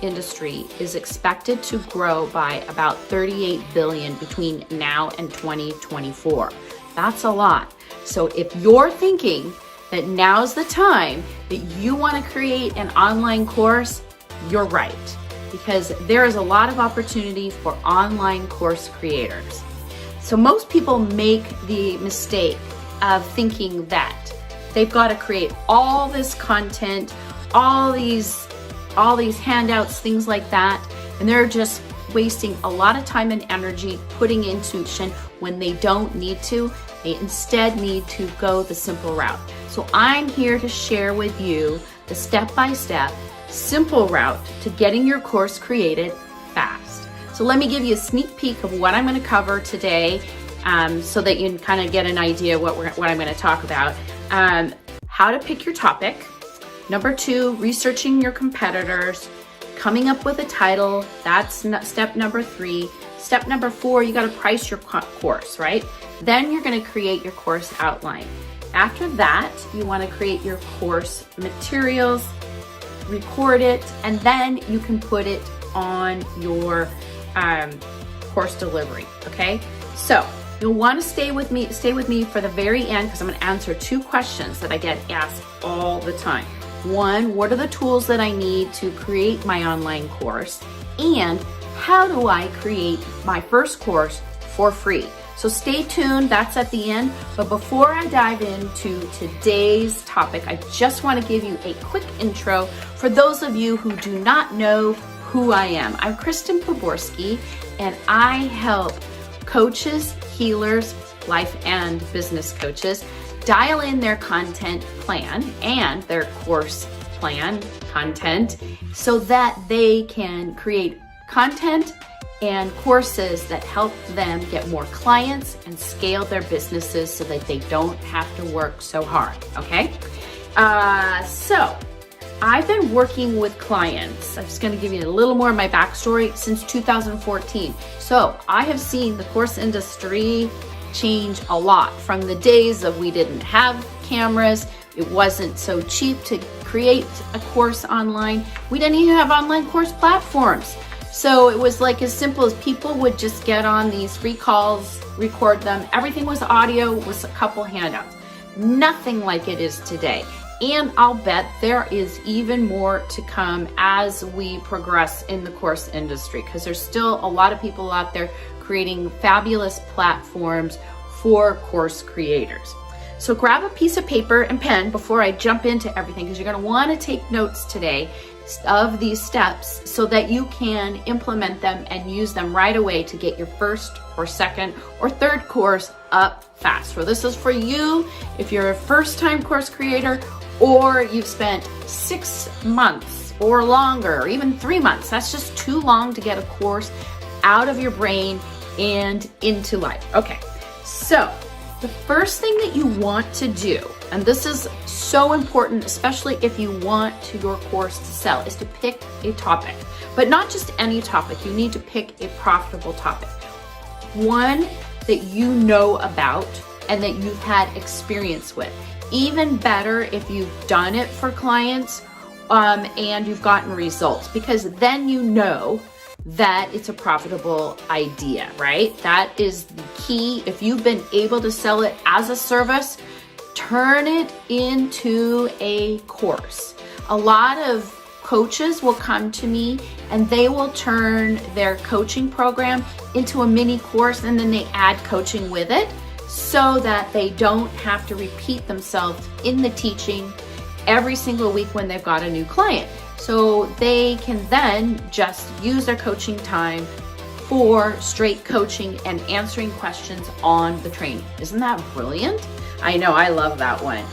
industry is expected to grow by about 38 billion between now and 2024. That's a lot. So if you're thinking that now's the time that you want to create an online course, you're right, because there is a lot of opportunity for online course creators. So most people make the mistake of thinking that they've got to create all this content, all these handouts, things like that, and they're just wasting a lot of time and energy putting into action when they don't need to. They instead need to go the simple route. So I'm here to share with you the step-by-step simple route to getting your course created fast. So let me give you a sneak peek of what I'm going to cover today, so that you can kind of get an idea what I'm going to talk about. How to pick your topic. Number 2, researching your competitors, coming up with a title. That's step number 3. Step number 4, you got to price your course, right? Then you're going to create your course outline. After that, you want to create your course materials, record it, and then you can put it on your course delivery. Okay, so you'll want to stay with me for the very end, because I'm going to answer 2 questions that I get asked all the time. 1, what are the tools that I need to create my online course? And how do I create my first course for free? So stay tuned, that's at the end. But before I dive into today's topic, I just want to give you a quick intro for those of you who do not know who I am. I'm Kristen Poborsky, and I help coaches, healers, life and business coaches dial in their content plan and their course plan content so that they can create content and courses that help them get more clients and scale their businesses so that they don't have to work so hard, okay? So I've been working with clients. I'm just going to give you a little more of my backstory since 2014. So I have seen the course industry change a lot from the days of we didn't have cameras. It wasn't so cheap to create a course online. We didn't even have online course platforms. So it was like as simple as people would just get on these free calls, record them. Everything was audio, was a couple handouts. Nothing like it is today. And I'll bet there is even more to come as we progress in the course industry, because there's still a lot of people out there creating fabulous platforms for course creators. So grab a piece of paper and pen before I jump into everything, because you're going to want to take notes today of these steps so that you can implement them and use them right away to get your first or second or third course up fast. So this is for you if you're a first-time course creator, or you've spent 6 months or longer, or even 3 months. That's just too long to get a course out of your brain and into life. Okay, so the first thing that you want to do, and this is so important, especially if you want your course to sell, is to pick a topic. But not just any topic. You need to pick a profitable topic. One that you know about and that you've had experience with. Even better if you've done it for clients and you've gotten results, because then you know that it's a profitable idea, right? That is the key. If you've been able to sell it as a service, turn it into a course. A lot of coaches will come to me and they will turn their coaching program into a mini course, and then they add coaching with it so that they don't have to repeat themselves in the teaching every single week when they've got a new client. So they can then just use their coaching time for straight coaching and answering questions on the training. Isn't that brilliant? I know, I love that one.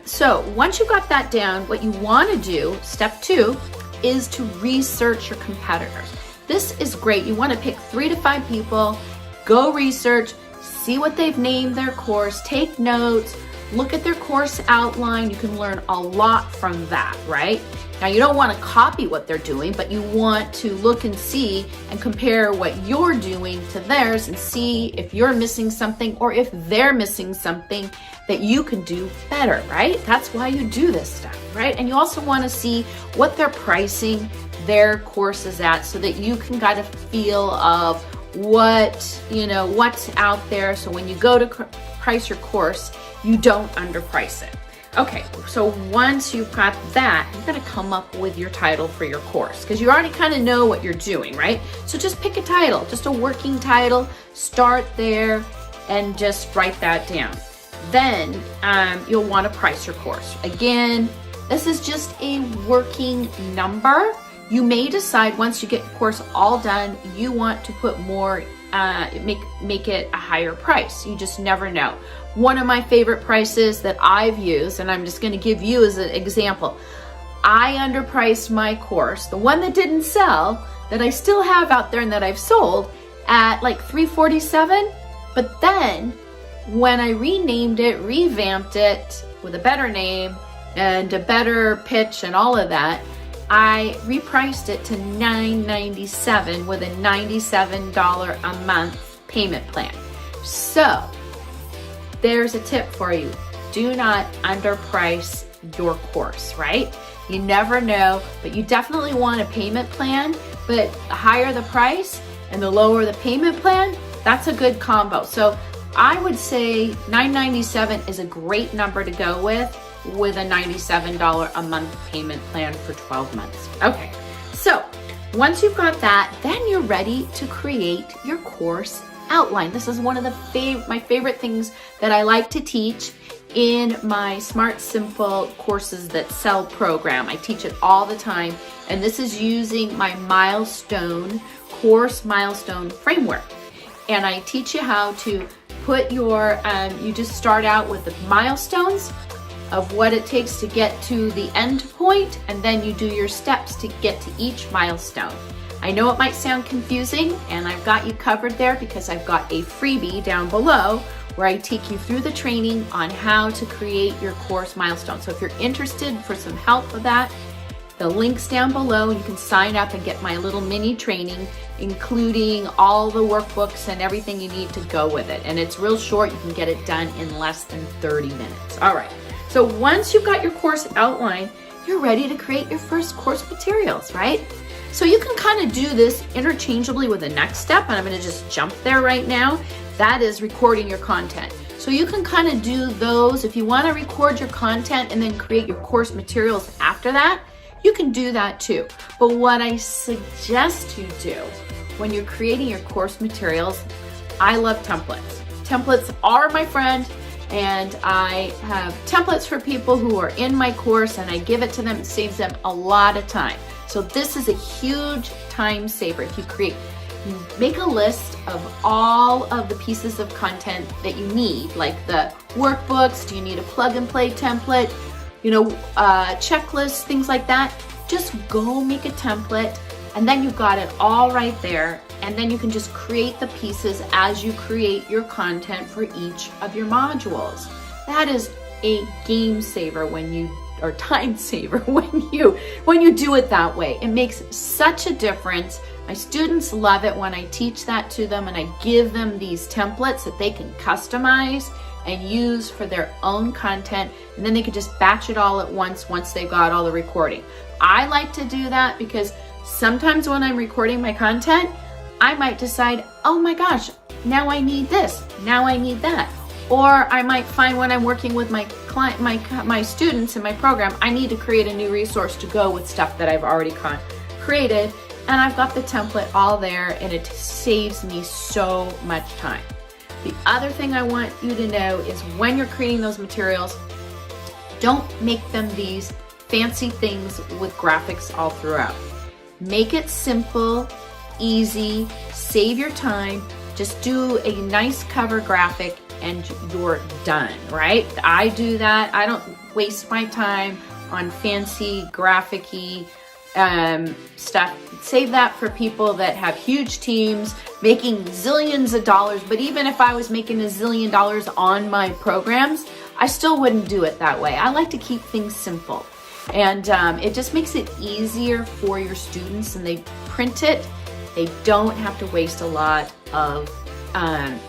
So once you got that down, what you want to do, step 2, is to research your competitors. This is great. You want to pick 3 to 5 people, go research, see what they've named their course, take notes, look at their course outline. You can learn a lot from that, right? Now, you don't want to copy what they're doing, but you want to look and see and compare what you're doing to theirs and see if you're missing something or if they're missing something that you can do better, right? That's why you do this stuff, right? And you also want to see what they're pricing their courses at, so that you can get a feel of what's out there. So when you go to price your course, you don't underprice it. Okay, so once you've got that, you're gonna come up with your title for your course, because you already kind of know what you're doing, right? So just pick a title, just a working title, start there, and just write that down. Then you'll want to price your course. Again, this is just a working number. You may decide once you get your course all done, you want to put more, make it a higher price. You just never know. One of my favorite prices that I've used, and I'm just going to give you as an example, I underpriced my course, the one that didn't sell, that I still have out there and that I've sold, at like $347. But then when I renamed it, revamped it with a better name and a better pitch and all of that, I repriced it to $997 with a $97 a month payment plan. So there's a tip for you. Do not underprice your course, right? You never know, but you definitely want a payment plan. But the higher the price and the lower the payment plan, that's a good combo. So I would say $997 is a great number to go with a $97 a month payment plan for 12 months. Okay, so once you've got that, then you're ready to create your course outline. This is one of my favorite things that I like to teach in my Smart Simple Courses That Sell program. I teach it all the time, and this is using my course milestone framework. And I teach you how to put your, you just start out with the milestones of what it takes to get to the end point, and then you do your steps to get to each milestone. I know it might sound confusing, and I've got you covered there because I've got a freebie down below where I take you through the training on how to create your course milestone. So if you're interested for some help with that, the link's down below, and you can sign up and get my little mini training, including all the workbooks and everything you need to go with it. And it's real short. You can get it done in less than 30 minutes. All right. So once you've got your course outline, you're ready to create your first course materials, right? So you can kind of do this interchangeably with the next step, and I'm going to just jump there right now. That is recording your content. So you can kind of do those. If you want to record your content and then create your course materials after that, you can do that too. But what I suggest you do when you're creating your course materials, I love templates. Templates are my friend, and I have templates for people who are in my course, and I give it to them. It saves them a lot of time. So this is a huge time saver. If you make a list of all of the pieces of content that you need, like the workbooks, do you need a plug and play template, checklists, things like that. Just go make a template, and then you've got it all right there. And then you can just create the pieces as you create your content for each of your modules. That is a game saver or time saver when you do it that way. It makes such a difference. My students love it when I teach that to them, and I give them these templates that they can customize and use for their own content, and then they can just batch it all at once they've got all the recording. I like to do that because sometimes when I'm recording my content, I might decide, oh my gosh, now I need this, now I need that. Or I might find when I'm working with my client, my students in my program, I need to create a new resource to go with stuff that I've already created, and I've got the template all there, and it saves me so much time. The other thing I want you to know is when you're creating those materials, don't make them these fancy things with graphics all throughout. Make it simple, easy, save your time, just do a nice cover graphic and you're done, right? I do that. I don't waste my time on fancy graphic-y stuff. Save that for people that have huge teams making zillions of dollars. But even if I was making a zillion dollars on my programs, I still wouldn't do it that way. I like to keep things simple. And it just makes it easier for your students, and they print it. They don't have to waste a lot of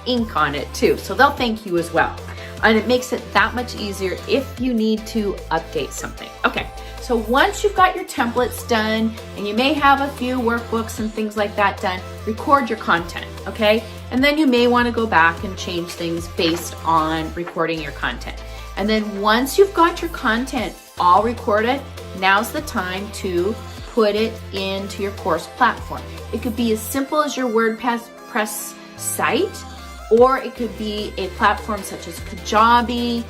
ink on it too. So they'll thank you as well. And it makes it that much easier if you need to update something. Okay, So once you've got your templates done, and you may have a few workbooks and things like that done, record your content, okay? And then you may want to go back and change things based on recording your content. And then once you've got your content all recorded, now's the time to put it into your course platform. It could be as simple as your WordPress site, or it could be a platform such as Kajabi.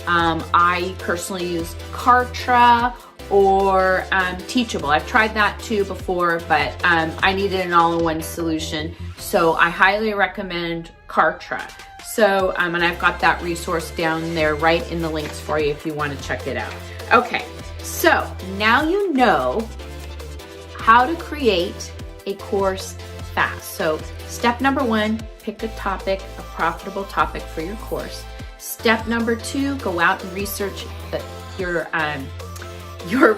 I personally use Kartra or Teachable. I've tried that too before, but I needed an all-in-one solution. So I highly recommend Kartra. So, and I've got that resource down there right in the links for you if you want to check it out. Okay, so now you know how to create a course fast. So step number 1, pick a topic, a profitable topic for your course. Step number 2, go out and research your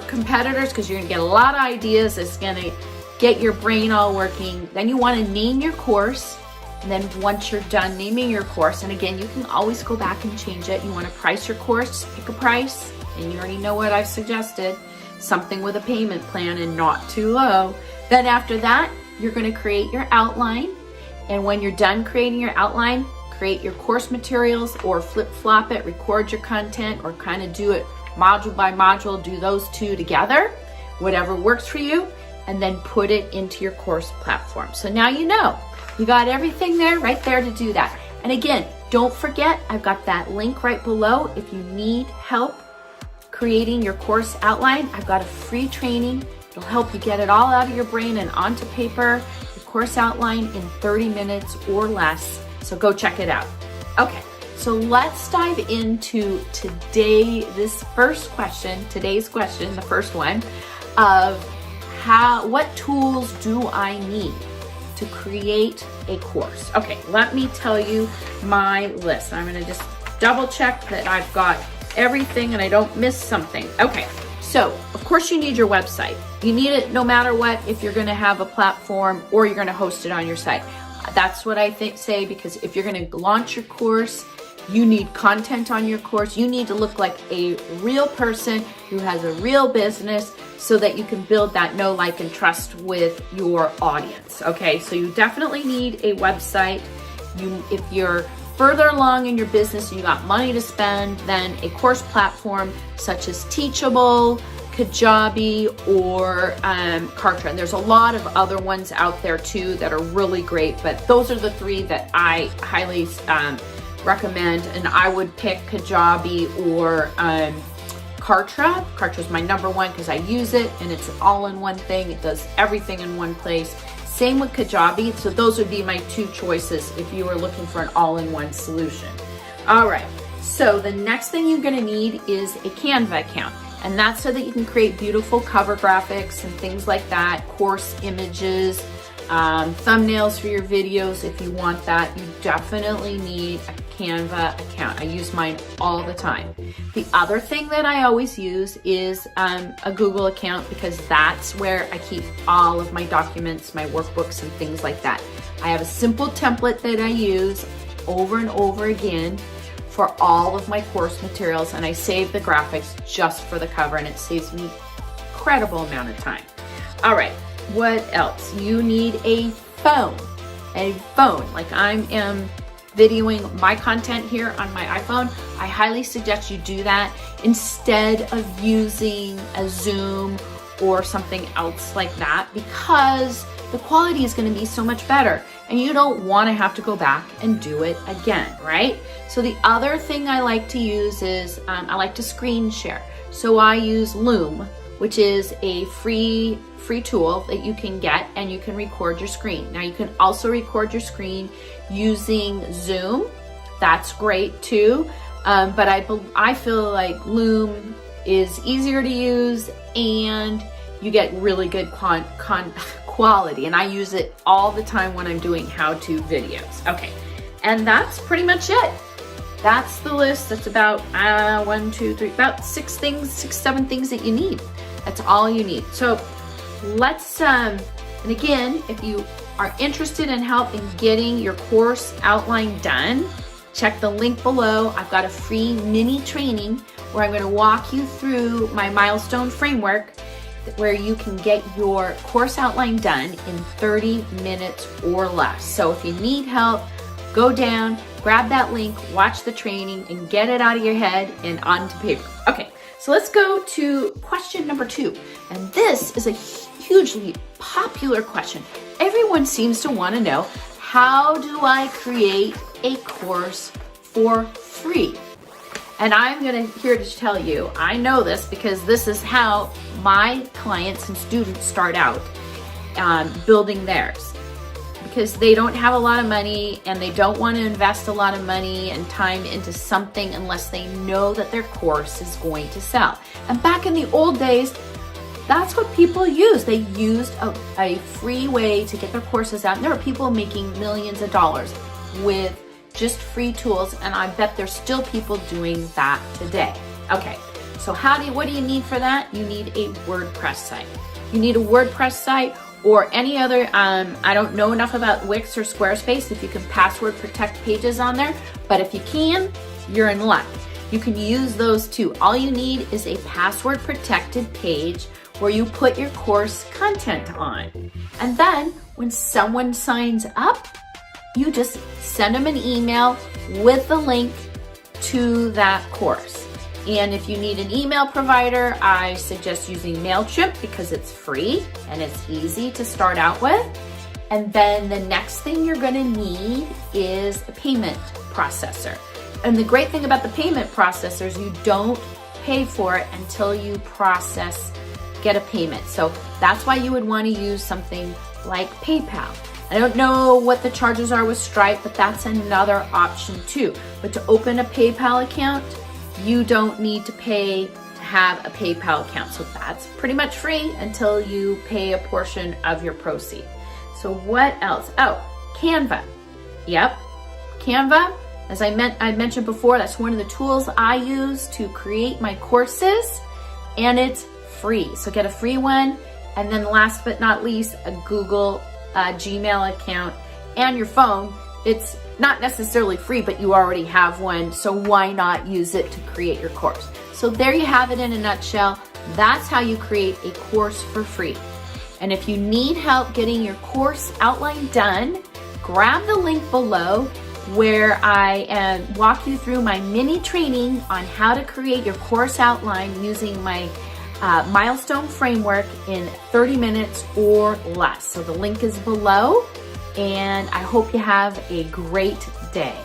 competitors, because you're gonna get a lot of ideas. It's gonna get your brain all working. Then you wanna name your course. And then once you're done naming your course, and again, you can always go back and change it. You wanna price your course, pick a price, and you already know what I've suggested. Something with a payment plan and not too low. Then after that, you're gonna create your outline. And when you're done creating your outline, create your course materials, or flip-flop it, record your content, or kind of do it module by module, do those two together, whatever works for you, and then put it into your course platform. So now you know, you got everything there, right there to do that. And again, don't forget, I've got that link right below. If you need help creating your course outline, I've got a free training. It'll help you get it all out of your brain and onto paper, your course outline in 30 minutes or less. So go check it out. Okay, so let's dive into today's question, the first one, of what tools do I need to create a course? Okay, let me tell you my list. I'm gonna just double check that I've got everything and I don't miss something. Okay, so of course you need your website. You need it no matter what, if you're gonna have a platform or you're gonna host it on your site. That's what I say, because if you're gonna launch your course, you need content on your course. You need to look like a real person who has a real business, so that you can build that know, like, and trust with your audience. Okay, so you definitely need a website. If you're further along in your business and you got money to spend, then a course platform such as Teachable, Kajabi, or Kartra. And there's a lot of other ones out there too that are really great, but those are the 3 that I highly recommend. And I would pick Kajabi or Kartra. Kartra is my number 1 because I use it and it's an all-in-one thing. It does everything in one place. Same with Kajabi. So those would be my 2 choices if you were looking for an all-in-one solution. All right, so the next thing you're gonna need is a Canva account. And that's so that you can create beautiful cover graphics and things like that, course images, thumbnails for your videos. If you want that, you definitely need a Canva account. I use mine all the time. The other thing that I always use is a Google account, because that's where I keep all of my documents, my workbooks, and things like that. I have a simple template that I use over and over again for all of my course materials, and I save the graphics just for the cover, and it saves me incredible amount of time. All right, what else? You need a phone. Like I am videoing my content here on my iPhone. I highly suggest you do that instead of using a Zoom or something else like that, because the quality is going to be so much better and you don't want to have to go back and do it again, right? So the other thing I like to use is I like to screen share. So I use Loom, which is a free tool that you can get, and you can record your screen. Now you can also record your screen using Zoom. That's great too. But I feel like Loom is easier to use and you get really good quality. And I use it all the time when I'm doing how-to videos. Okay, and that's pretty much it. That's the list. That's about about 7 things that you need. That's all you need. So let's, and again, if you are interested in help in getting your course outline done, check the link below. I've got a free mini training where I'm going to walk you through my milestone framework where you can get your course outline done in 30 minutes or less. So if you need help, go down, grab that link, watch the training, and get it out of your head and onto paper. Okay, so let's go to question number 2. And this is a hugely popular question. Everyone seems to want to know, how do I create a course for free? And I'm here to tell you, I know this because this is how my clients and students start out building theirs. Because they don't have a lot of money and they don't want to invest a lot of money and time into something unless they know that their course is going to sell. And back in the old days, that's what people used. They used a free way to get their courses out. And there were people making millions of dollars with just free tools, and I bet there's still people doing that today. Okay, so what do you need for that? You need a WordPress site. You need a WordPress site or any other, I don't know enough about Wix or Squarespace if you can password protect pages on there, but if you can, you're in luck. You can use those too. All you need is a password protected page where you put your course content on. And then when someone signs up, you just send them an email with the link to that course. And if you need an email provider, I suggest using MailChimp because it's free and it's easy to start out with. And then the next thing you're gonna need is a payment processor. And the great thing about the payment processor is you don't pay for it until you get a payment. So that's why you would want to use something like PayPal. I don't know what the charges are with Stripe, but that's another option too. But to open a PayPal account, you don't need to pay to have a PayPal account. So that's pretty much free until you pay a portion of your proceeds. So what else? Oh, Canva. Yep, Canva. As I mentioned before, that's one of the tools I use to create my courses, and it's free. So get a free one. And then last but not least, a Google Gmail account and your phone. It's not necessarily free, but you already have one, so why not use it to create your course? So there you have it in a nutshell. That's how you create a course for free. And if you need help getting your course outline done, grab the link below where I walk you through my mini training on how to create your course outline using my milestone framework in 30 minutes or less. So the link is below, and I hope you have a great day.